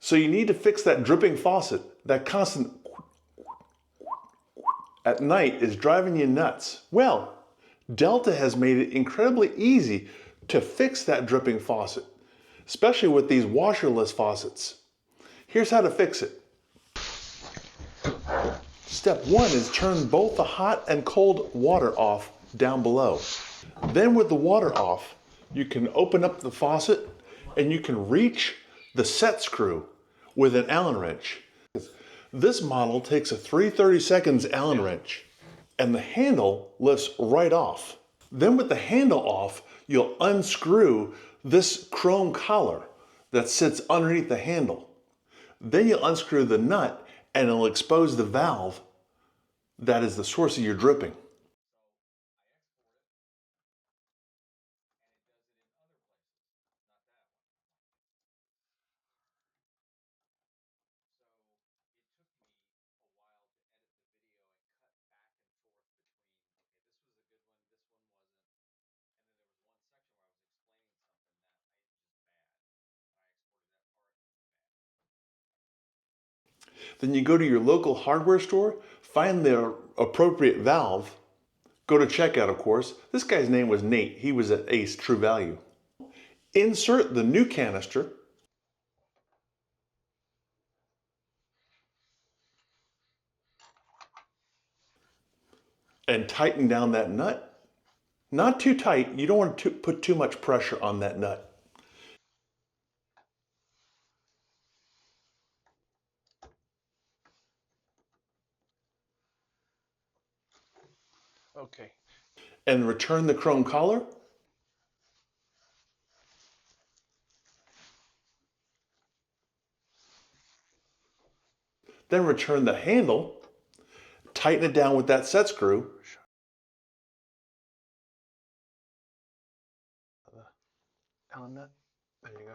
So you need to fix that dripping faucet. That constant at night is driving you nuts. Well, Delta has made it incredibly easy to fix that dripping faucet, especially with these washerless faucets. Here's how to fix it. Step 1 is turn both the hot and cold water off down below. Then with the water off, you can open up the faucet and you can reach the set screw with an Allen wrench. This model takes a 3/32 Allen wrench and the handle lifts right off. Then with the handle off, you'll unscrew this chrome collar that sits underneath the handle. Then you'll unscrew the nut and it'll expose the valve that is the source of your dripping. Then you go to your local hardware store, find the appropriate valve, go to checkout, of course. This guy's name was Nate. He was at Ace True Value. Insert the new canister and tighten down that nut. Not too tight. You don't want to put too much pressure on that nut. Okay. And return the chrome collar. Then return the handle. Tighten it down with that set screw. Allen nut. There you go.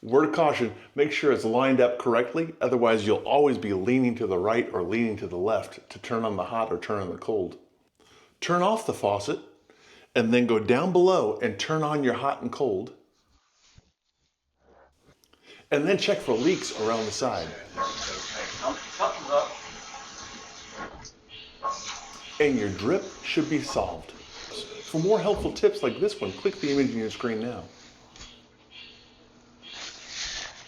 Word of caution, make sure it's lined up correctly, otherwise you'll always be leaning to the right or leaning to the left to turn on the hot or turn on the cold. Turn off the faucet and then go down below and turn on your hot and cold. And then check for leaks around the side. And your drip should be solved. For more helpful tips like this one, click the image on your screen now.